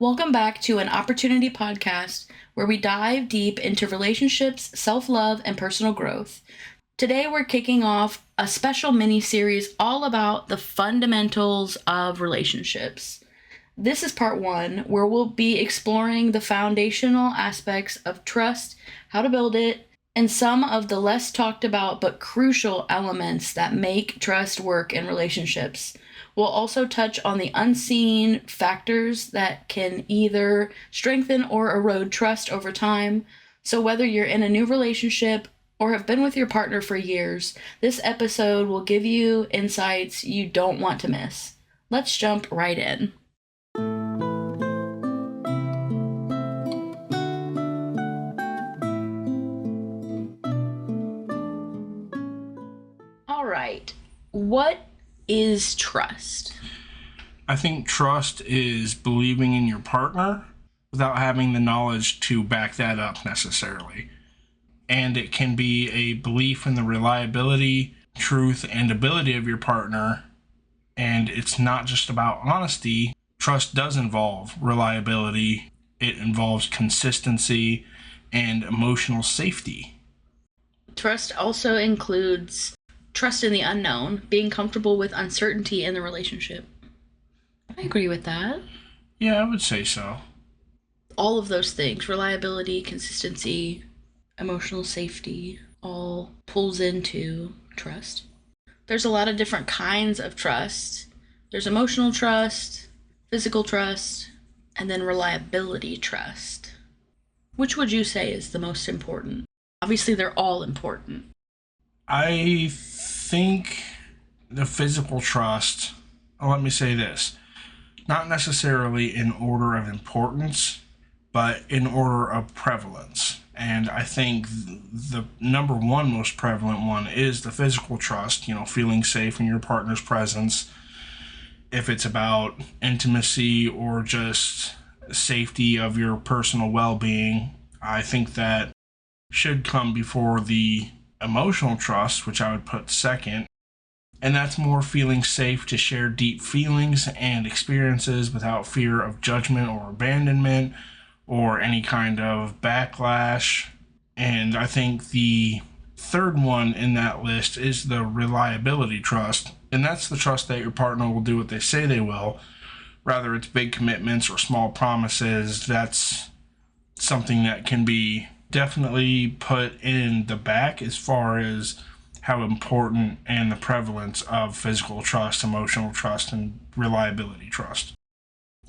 Welcome back to an Opportunity podcast where we dive deep into relationships, self-love, and personal growth. Today we're kicking off a special mini-series all about the fundamentals of relationships. This is part 1, where we'll be exploring the foundational aspects of trust, how to build it, and some of the less talked about but crucial elements that make trust work in relationships. We'll also touch on the unseen factors that can either strengthen or erode trust over time. So whether you're in a new relationship or have been with your partner for years, this episode will give you insights you don't want to miss. Let's jump right in. All right. What is trust? I think trust is believing in your partner without having the knowledge to back that up necessarily. And it can be a belief in the reliability, truth, and ability of your partner. And it's not just about honesty. Trust does involve reliability. It involves consistency and emotional safety. Trust also includes trust in the unknown, being comfortable with uncertainty in the relationship. I agree with that. Yeah, I would say so. All of those things, reliability, consistency, emotional safety, all pulls into trust. There's a lot of different kinds of trust. There's emotional trust, physical trust, and then reliability trust. Which would you say is the most important? Obviously, they're all important. I think the physical trust, let me say this, not necessarily in order of importance, but in order of prevalence. And I think the number one most prevalent one is the physical trust, feeling safe in your partner's presence. If it's about intimacy or just safety of your personal well-being, I think that should come before the emotional trust, which I would put second. And that's more feeling safe to share deep feelings and experiences without fear of judgment or abandonment or any kind of backlash. And I think the third one in that list is the reliability trust. And that's the trust that your partner will do what they say they will. Whether it's big commitments or small promises, that's something that can be definitely put in the back as far as how important and the prevalence of physical trust, emotional trust, and reliability trust.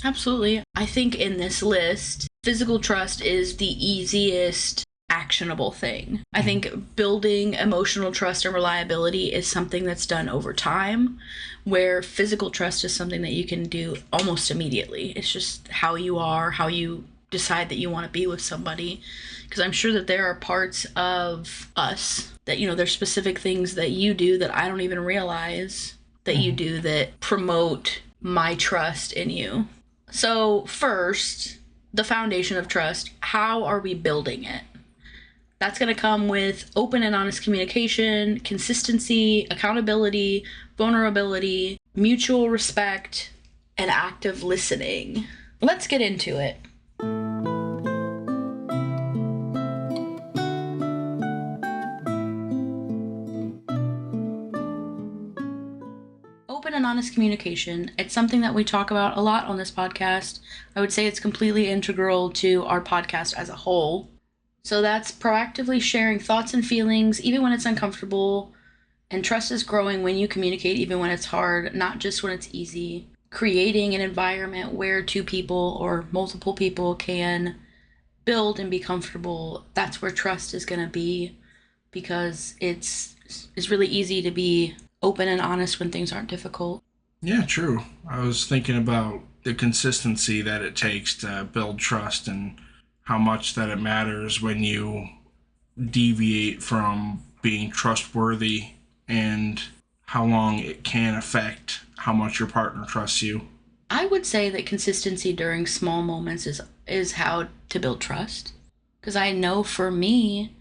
Absolutely. I think in this list, physical trust is the easiest actionable thing. I think building emotional trust and reliability is something that's done over time, where physical trust is something that you can do almost immediately. It's just how you are, how you decide that you want to be with somebody. Because I'm sure that there are parts of us that, there's specific things that you do that I don't even realize that you do that promote my trust in you. So first, the foundation of trust, how are we building it? That's going to come with open and honest communication, consistency, accountability, vulnerability, mutual respect, and active listening. Let's get into it. Open and honest communication. It's something that we talk about a lot on this podcast. I would say it's completely integral to our podcast as a whole. So that's proactively sharing thoughts and feelings, even when it's uncomfortable. And trust is growing when you communicate, even when it's hard, not just when it's easy. Creating an environment where two people or multiple people can build and be comfortable. That's where trust is going to be, because it's really easy to be open and honest when things aren't difficult. Yeah, true. I was thinking about the consistency that it takes to build trust and how much that it matters when you deviate from being trustworthy, and how long it can affect how much your partner trusts you. I would say that consistency during small moments is how to build trust. Because I know for me,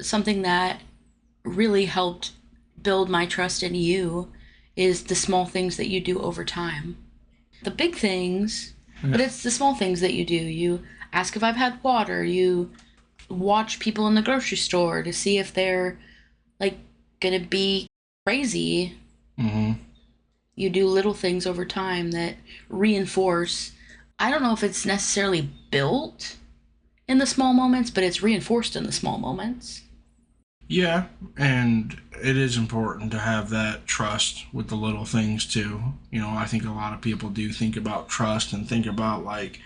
something that really helped build my trust in you is the small things that you do over time. The big things But it's the small things that you do. You ask if I've had water. You watch people in the grocery store to see if they're like gonna be crazy. Mm-hmm. You do little things over time that reinforce. I don't know if it's necessarily built in the small moments, but it's reinforced in the small moments. Yeah, and it is important to have that trust with the little things too. I think a lot of people do think about trust and think about like,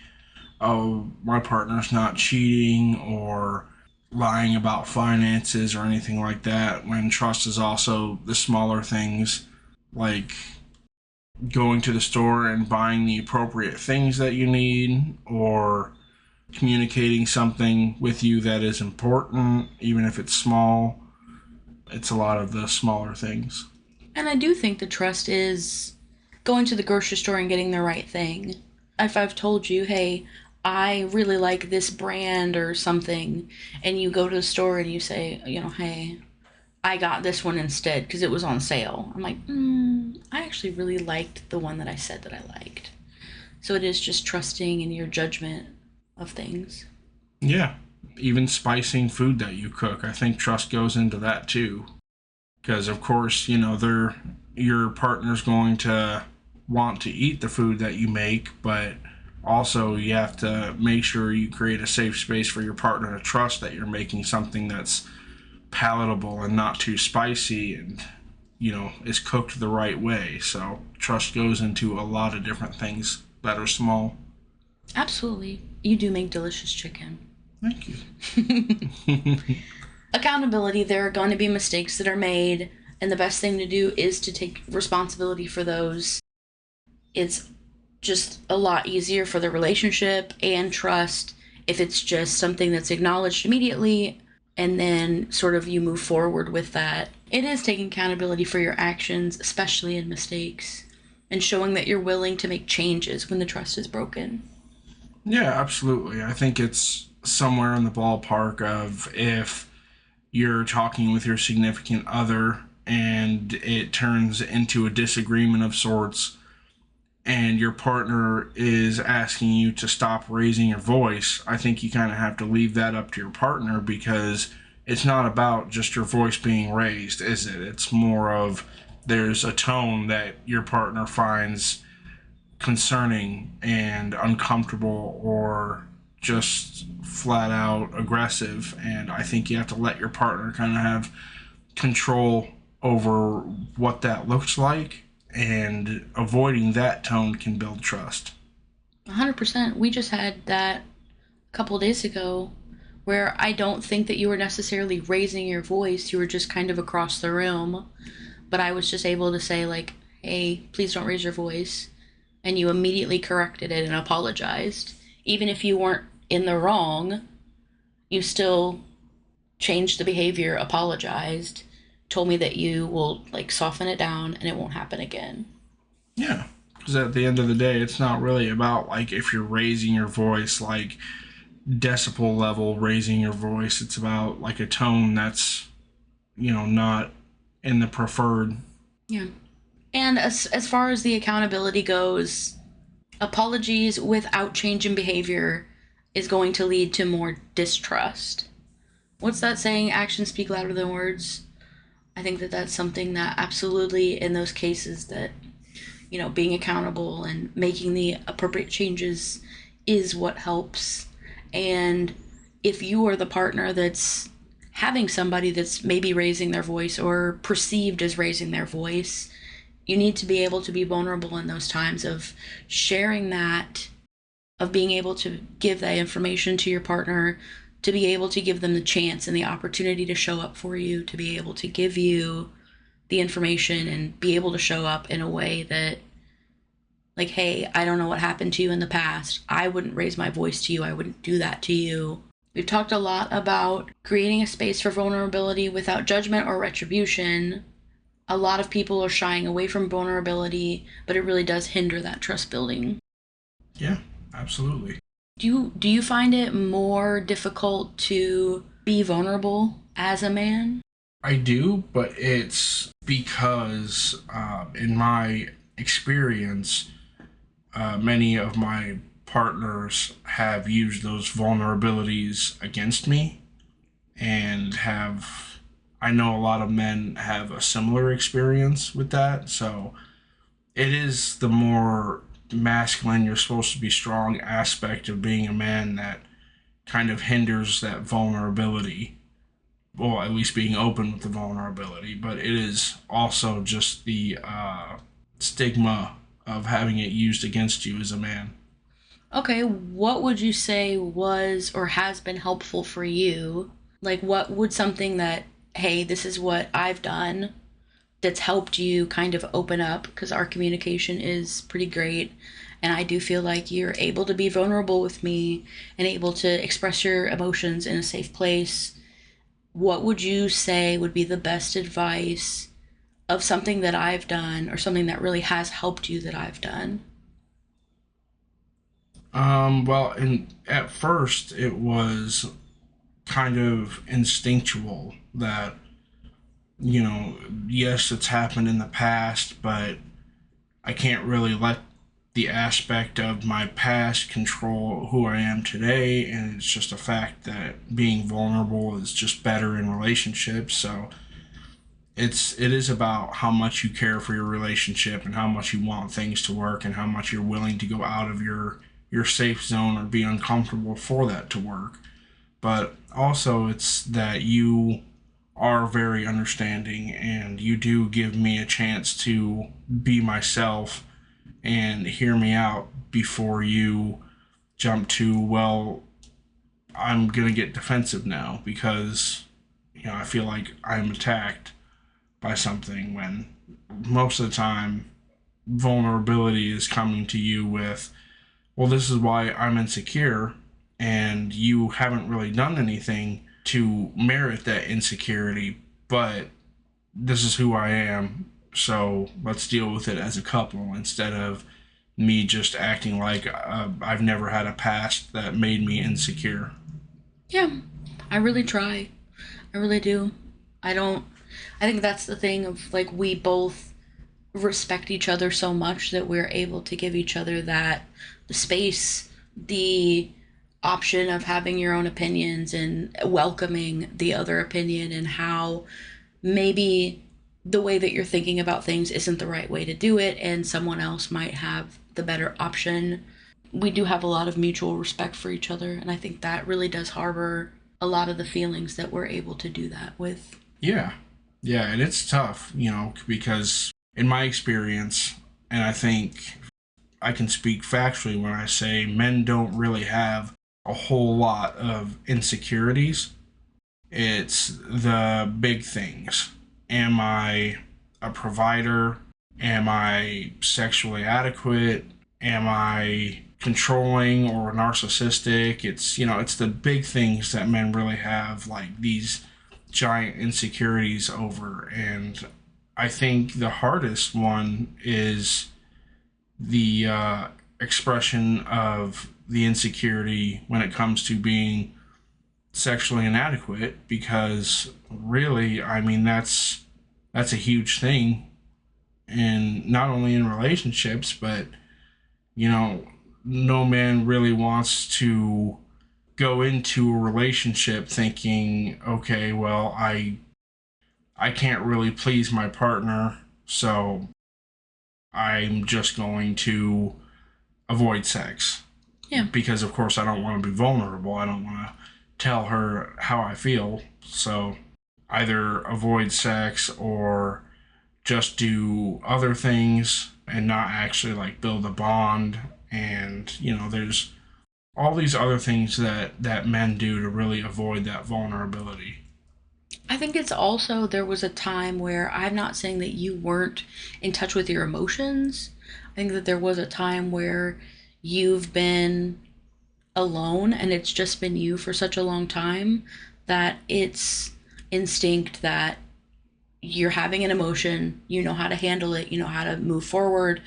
oh, my partner's not cheating or lying about finances or anything like that, when trust is also the smaller things, like going to the store and buying the appropriate things that you need, or communicating something with you that is important, even if it's small. It's a lot of the smaller things. And I do think the trust is going to the grocery store and getting the right thing. If I've told you, hey, I really like this brand or something, and you go to the store and you say, hey, I got this one instead because it was on sale. I'm like, I actually really liked the one that I said that I liked. So it is just trusting in your judgment of things. Yeah, even spicing food that you cook, I think trust goes into that too. Because of course, your partner's going to want to eat the food that you make, but also you have to make sure you create a safe space for your partner to trust that you're making something that's palatable and not too spicy, and is cooked the right way. So trust goes into a lot of different things that are small. Absolutely. You do make delicious chicken. Thank you. Accountability, there are going to be mistakes that are made, and the best thing to do is to take responsibility for those. It's just a lot easier for the relationship and trust if it's just something that's acknowledged immediately and then sort of you move forward with that. It is taking accountability for your actions, especially in mistakes, and showing that you're willing to make changes when the trust is broken. Yeah, absolutely. I think it's somewhere in the ballpark of, if you're talking with your significant other and it turns into a disagreement of sorts, and your partner is asking you to stop raising your voice, I think you kind of have to leave that up to your partner, because it's not about just your voice being raised, is it? It's more of, there's a tone that your partner finds concerning and uncomfortable, or just flat out aggressive, and I think you have to let your partner kind of have control over what that looks like, and avoiding that tone can build trust. 100%. We just had that a couple of days ago where I don't think that you were necessarily raising your voice. You were just kind of across the room. But I was just able to say, like, hey, please don't raise your voice. And you immediately corrected it and apologized. Even if you weren't in the wrong, you still changed the behavior, apologized, told me that you will, like, soften it down and it won't happen again. Yeah, because at the end of the day, it's not really about like if you're raising your voice, like decibel level raising your voice. It's about like a tone that's not in the preferred. Yeah. And as far as the accountability goes, apologies without change in behavior is going to lead to more distrust. What's that saying? Actions speak louder than words. I think that that's something that absolutely, in those cases, that being accountable and making the appropriate changes is what helps. And if you are the partner that's having somebody that's maybe raising their voice or perceived as raising their voice, you need to be able to be vulnerable in those times of sharing that, of being able to give that information to your partner, to be able to give them the chance and the opportunity to show up for you, to be able to give you the information and be able to show up in a way that, like, hey, I don't know what happened to you in the past. I wouldn't raise my voice to you. I wouldn't do that to you. We've talked a lot about creating a space for vulnerability without judgment or retribution. A lot of people are shying away from vulnerability, but it really does hinder that trust building. Yeah, absolutely. Do you find it more difficult to be vulnerable as a man? I do, but it's because, in my experience, many of my partners have used those vulnerabilities against me, and have I know a lot of men have a similar experience with that. So it is the more masculine, you're supposed to be strong aspect of being a man that kind of hinders that vulnerability. Well, at least being open with the vulnerability, but it is also just the stigma of having it used against you as a man. Okay, what would you say was or has been helpful for you? Like, what would something that, hey, this is what I've done that's helped you kind of open up? Because our communication is pretty great. And I do feel like you're able to be vulnerable with me and able to express your emotions in a safe place. What would you say would be the best advice of something that I've done or something that really has helped you that I've done? Well, at first it was kind of instinctual that, yes, it's happened in the past, but I can't really let the aspect of my past control who I am today. And it's just a fact that being vulnerable is just better in relationships. So it is about how much you care for your relationship and how much you want things to work and how much you're willing to go out of your safe zone or be uncomfortable for that to work. But also it's that you are very understanding and you do give me a chance to be myself and hear me out before you jump to, well, I'm going to get defensive now because I feel like I'm attacked by something, when most of the time vulnerability is coming to you with, well, this is why I'm insecure, and you haven't really done anything to merit that insecurity, but this is who I am, so let's deal with it as a couple instead of me just acting like I've never had a past that made me insecure. Yeah, I really try. I really do. I don't. I think that's the thing of like we both respect each other so much that we're able to give each other that the space, the option of having your own opinions and welcoming the other opinion and how maybe the way that you're thinking about things isn't the right way to do it and someone else might have the better option. We do have a lot of mutual respect for each other and I think that really does harbor a lot of the feelings that we're able to do that with. Yeah. Yeah, and it's tough, because in my experience, and I think I can speak factually when I say men don't really have a whole lot of insecurities. It's the big things. Am I a provider? Am I sexually adequate? Am I controlling or narcissistic? It's the big things that men really have like these giant insecurities over. And I think the hardest one is the expression of the insecurity when it comes to being sexually inadequate, because really, I mean, that's a huge thing, and not only in relationships, but you know no man really wants to go into a relationship thinking, okay, well, I can't really please my partner, so I'm just going to avoid sex. Yeah. Because, of course, I don't want to be vulnerable. I don't want to tell her how I feel. So either avoid sex or just do other things and not actually like build a bond. And, there's all these other things that men do to really avoid that vulnerability. I think it's also there was a time where I'm not saying that you weren't in touch with your emotions. I think that there was a time where you've been alone and it's just been you for such a long time that it's instinct that you're having an emotion, you know how to handle it, you know how to move forward,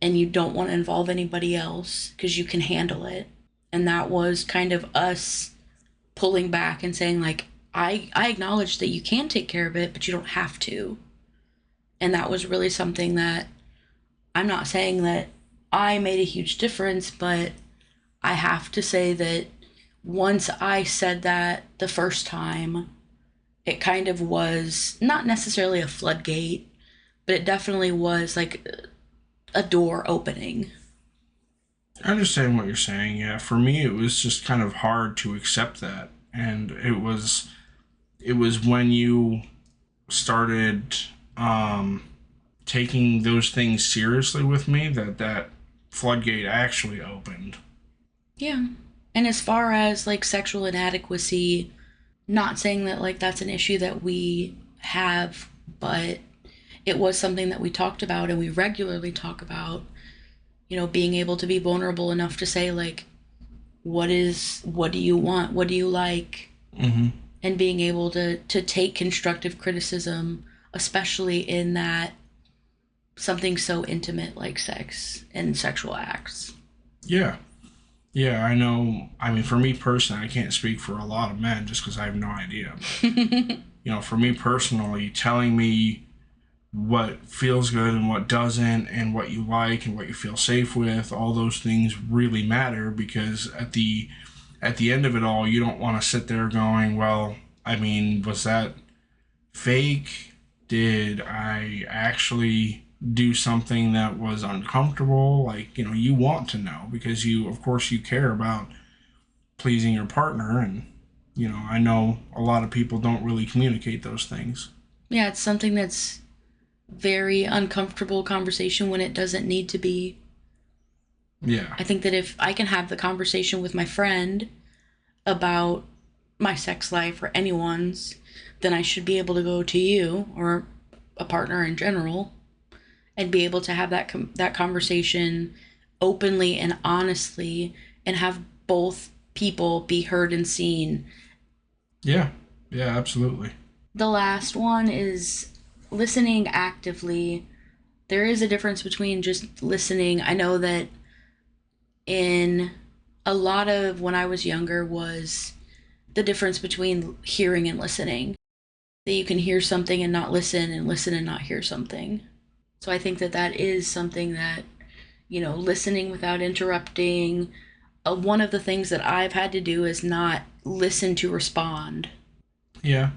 and you don't want to involve anybody else because you can handle it. And that was kind of us pulling back and saying like I acknowledge that you can take care of it, but you don't have to. And that was really something that I'm not saying that I made a huge difference, but I have to say that once I said that the first time, it kind of was not necessarily a floodgate, but it definitely was like a door opening. I understand what you're saying. Yeah, for me, it was just kind of hard to accept that, and it was when you started um, taking those things seriously with me that floodgate actually opened. Yeah. And as far as like sexual inadequacy, not saying that like that's an issue that we have, but it was something that we talked about and we regularly talk about, being able to be vulnerable enough to say like what do you want? What do you like? Mm-hmm. And being able to take constructive criticism, especially in that something so intimate like sex and sexual acts. Yeah, yeah, I know. I mean, for me personally, I can't speak for a lot of men just because I have no idea. But for me personally, telling me what feels good and what doesn't, and what you like and what you feel safe with, all those things really matter because at the end of it all, you don't want to sit there going, well, I mean, was that fake? Did I actually do something that was uncomfortable? Like, you want to know because of course, you care about pleasing your partner. And, I know a lot of people don't really communicate those things. Yeah, it's something that's very uncomfortable conversation when it doesn't need to be. Yeah. I think that if I can have the conversation with my friend about my sex life or anyone's, then I should be able to go to you or a partner in general and be able to have that conversation openly and honestly and have both people be heard and seen. Yeah. Yeah, absolutely. The last one is listening actively. There is a difference between just listening. I know that in a lot of when I was younger was the difference between hearing and listening. That you can hear something and not listen and listen and not hear something. So I think that that is something that, listening without interrupting. One of the things that I've had to do is not listen to respond. Yeah.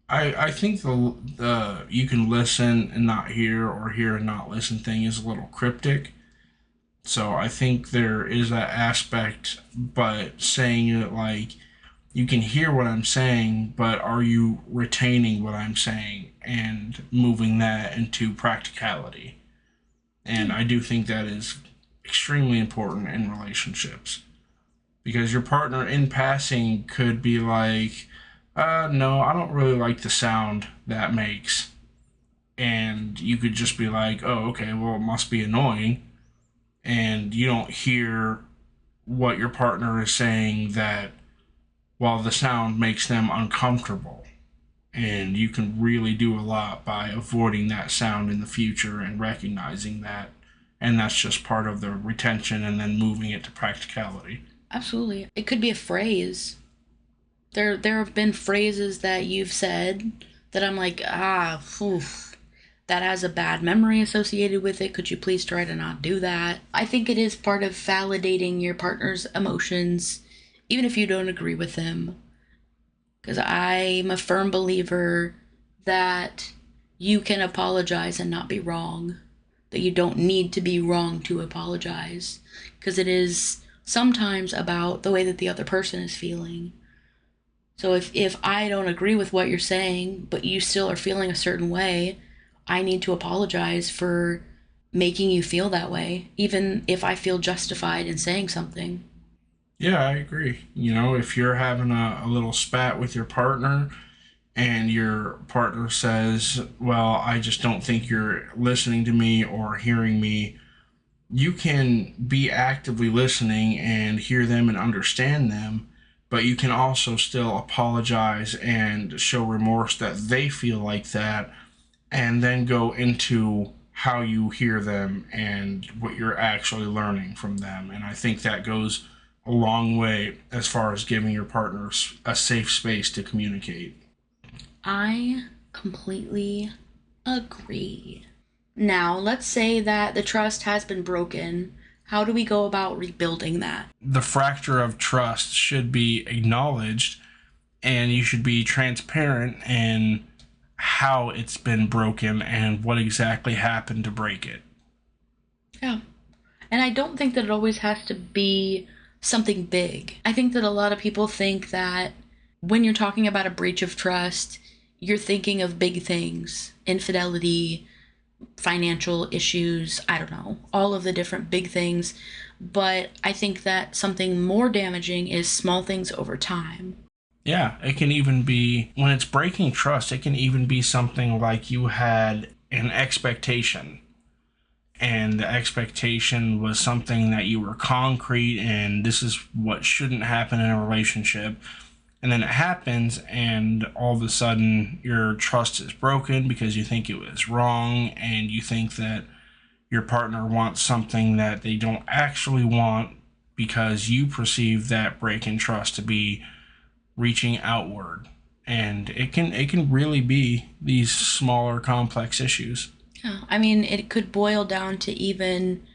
I think the you can listen and not hear or hear and not listen thing is a little cryptic. So I think there is that aspect, but saying it like you can hear what I'm saying, but are you retaining what I'm saying and moving that into practicality? And I do think that is extremely important in relationships because your partner in passing could be like, no, I don't really like the sound that makes. And you could just be like, oh, okay, well, it must be annoying. And you don't hear what your partner is saying that, well, the sound makes them uncomfortable. And you can really do a lot by avoiding that sound in the future and recognizing that. And that's just part of the retention and then moving it to practicality. Absolutely. It could be a phrase. There have been phrases that you've said that I'm like, phew, that has a bad memory associated with it. Could you please try to not do that? I think it is part of validating your partner's emotions, even if you don't agree with them. Because I'm a firm believer that you can apologize and not be wrong. That you don't need to be wrong to apologize. Because it is sometimes about the way that the other person is feeling. So if I don't agree with what you're saying, but you still are feeling a certain way, I need to apologize for making you feel that way, even if I feel justified in saying something. Yeah, I agree. If you're having a little spat with your partner and your partner says, well, I just don't think you're listening to me or hearing me, you can be actively listening and hear them and understand them, but you can also still apologize and show remorse that they feel like that, and then go into how you hear them and what you're actually learning from them. And I think that goes a long way as far as giving your partners a safe space to communicate. I completely agree. Now, let's say that the trust has been broken. How do we go about rebuilding that? The fracture of trust should be acknowledged, and you should be transparent in how it's been broken and what exactly happened to break it. Yeah. And I don't think that it always has to be something big. I think that a lot of people think that when you're talking about a breach of trust, you're thinking of big things, infidelity, financial issues, I don't know, all of the different big things. But I think that something more damaging is small things over time. Yeah, it can even be, when it's breaking trust, it can even be something like you had an expectation, and the expectation was something that you were concrete, and this is what shouldn't happen in a relationship. And then it happens, and all of a sudden your trust is broken because you think it was wrong, and you think that your partner wants something that they don't actually want because you perceive that break in trust to be reaching outward. And it can really be these smaller complex issues. Yeah. I mean, it could boil down to even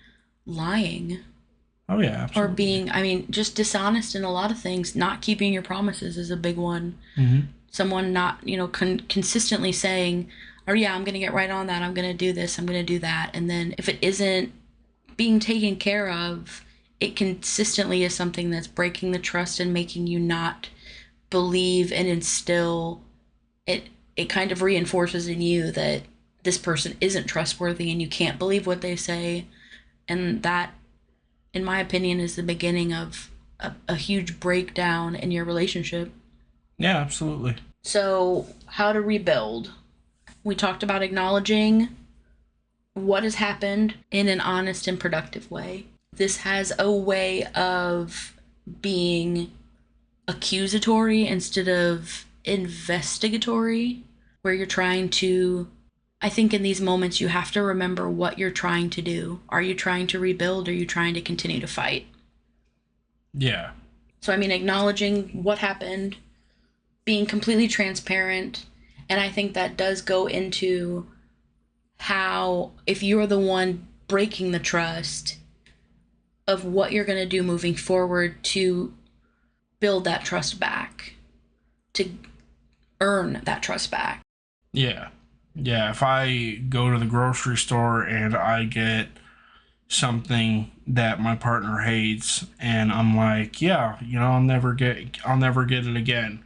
lying. Oh yeah, Or absolutely. being, I mean, just dishonest in a lot of things. Not keeping your promises is a big one. Mm-hmm. Someone not, consistently saying, oh yeah, I'm going to get right on that. I'm going to do this. I'm going to do that. And then if it isn't being taken care of, it consistently is something that's breaking the trust and making you not believe and instill it. It kind of reinforces in you that this person isn't trustworthy and you can't believe what they say. And that, in my opinion, is the beginning of a huge breakdown in your relationship. Yeah, absolutely. So, how to rebuild? We talked about acknowledging what has happened in an honest and productive way. This has a way of being accusatory instead of investigatory, where you're trying to. I think in these moments you have to remember what you're trying to do. Are you trying to rebuild, or are you trying to continue to fight? Yeah. So, I mean, acknowledging what happened, being completely transparent, and I think that does go into how, if you're the one breaking the trust, of what you're going to do moving forward to build that trust back, to earn that trust back. Yeah. Yeah, if I go to the grocery store and I get something that my partner hates, and I'm like, yeah, I'll never get it again.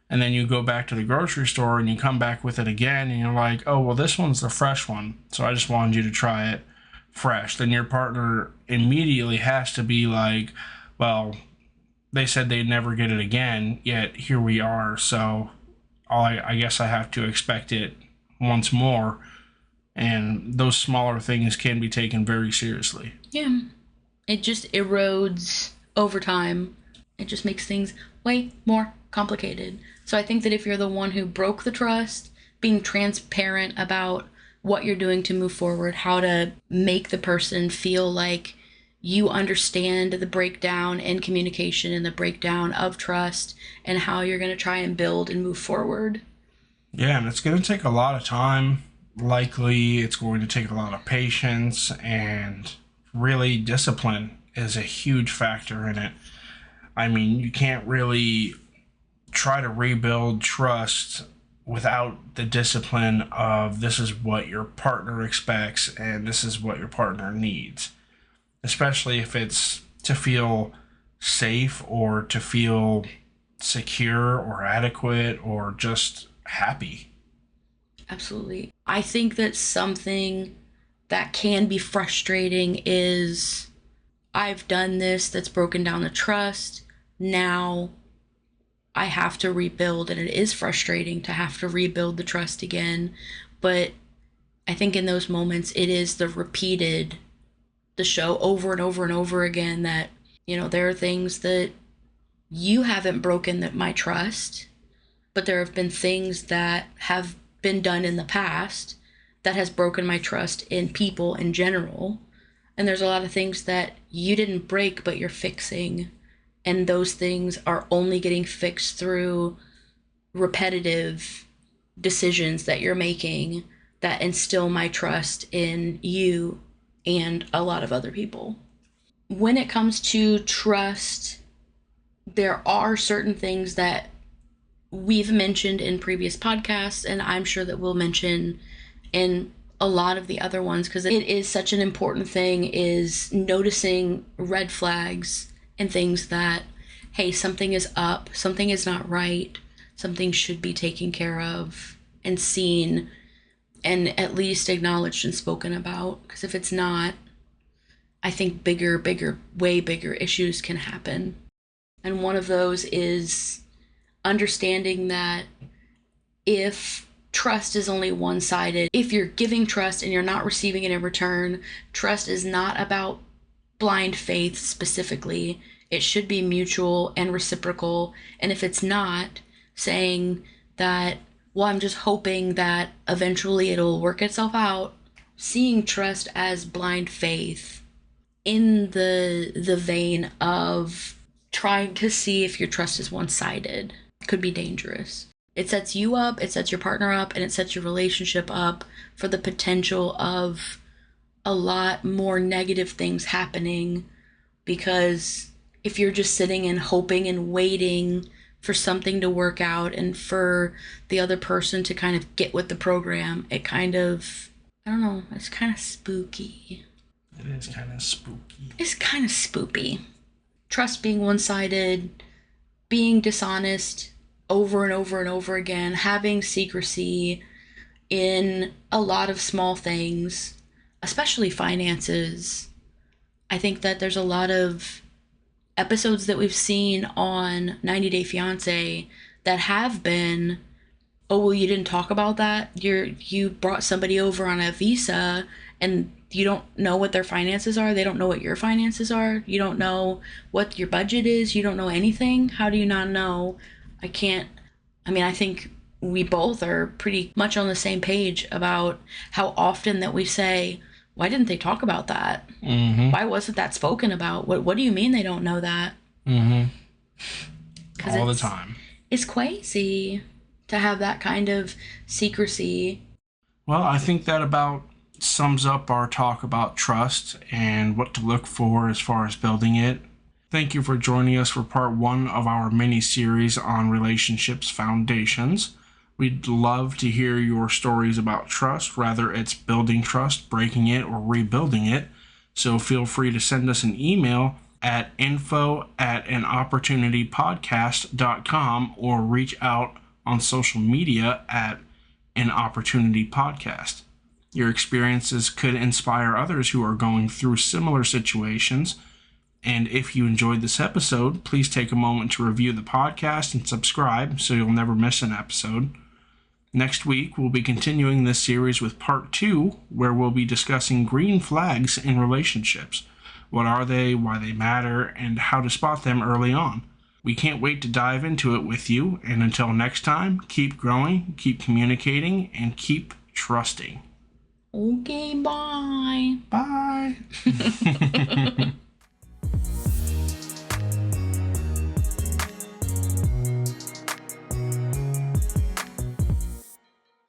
And then you go back to the grocery store and you come back with it again, and you're like, oh, well, this one's the fresh one, so I just wanted you to try it fresh. Then your partner immediately has to be like, well, they said they'd never get it again, yet here we are, so I guess I have to expect it once more. And those smaller things can be taken very seriously. Yeah. It just erodes over time. It just makes things way more complicated. So I think that if you're the one who broke the trust, being transparent about what you're doing to move forward, how to make the person feel like you understand the breakdown in communication and the breakdown of trust, and how you're going to try and build and move forward. Yeah, and it's going to take a lot of time. Likely, it's going to take a lot of patience, and really, discipline is a huge factor in it. I mean, you can't really try to rebuild trust without the discipline of, this is what your partner expects and this is what your partner needs, especially if it's to feel safe or to feel secure or adequate or just happy. Absolutely. I think that something that can be frustrating is, I've done this that's broken down the trust. Now I have to rebuild, and it is frustrating to have to rebuild the trust again. But I think in those moments, it is the show over and over and over again, that, there are things that you haven't broken that my trust, but there have been things that have been done in the past that has broken my trust in people in general. And there's a lot of things that you didn't break, but you're fixing. And those things are only getting fixed through repetitive decisions that you're making that instill my trust in you and a lot of other people. when it comes to trust, there are certain things that we've mentioned in previous podcasts, and I'm sure that we'll mention in a lot of the other ones, because it is such an important thing, is noticing red flags and things that, hey, something is up, something is not right, something should be taken care of and seen and at least acknowledged and spoken about. Because if it's not, I think way bigger issues can happen. And one of those is understanding that if trust is only one-sided, if you're giving trust and you're not receiving it in return, trust is not about blind faith specifically. It should be mutual and reciprocal. And if it's not, saying that, well, I'm just hoping that eventually it'll work itself out, seeing trust as blind faith in the vein of trying to see if your trust is one-sided could be dangerous. It sets you up, it sets your partner up, and it sets your relationship up for the potential of a lot more negative things happening, because if you're just sitting and hoping and waiting for something to work out and for the other person to kind of get with the program, it kind of, I don't know, it's kind of spooky. It is kind of spooky. It's kind of spoopy. Trust being one-sided, being dishonest over and over and over again, having secrecy in a lot of small things, especially finances. I think that there's a lot of episodes that we've seen on 90 Day Fiancé that have been, oh, well, you didn't talk about that. You brought somebody over on a visa and you don't know what their finances are. They don't know what your finances are. You don't know what your budget is. You don't know anything. How do you not know? I think we both are pretty much on the same page about how often that we say, why didn't they talk about that? Mm-hmm. Why wasn't that spoken about? What do you mean they don't know that? Mm-hmm. All the time. It's crazy to have that kind of secrecy. Well, I think that about sums up our talk about trust and what to look for as far as building it. Thank you for joining us for part 1 of our mini-series on relationships foundations. We'd love to hear your stories about trust, whether it's building trust, breaking it, or rebuilding it. So feel free to send us an email at info@anopportunitypodcast.com or reach out on social media at An Opportunity Podcast. Your experiences could inspire others who are going through similar situations. And if you enjoyed this episode, please take a moment to review the podcast and subscribe so you'll never miss an episode. Next week, we'll be continuing this series with part 2, where we'll be discussing green flags in relationships. What are they, why they matter, and how to spot them early on. We can't wait to dive into it with you, and until next time, keep growing, keep communicating, and keep trusting. Okay, bye. Bye.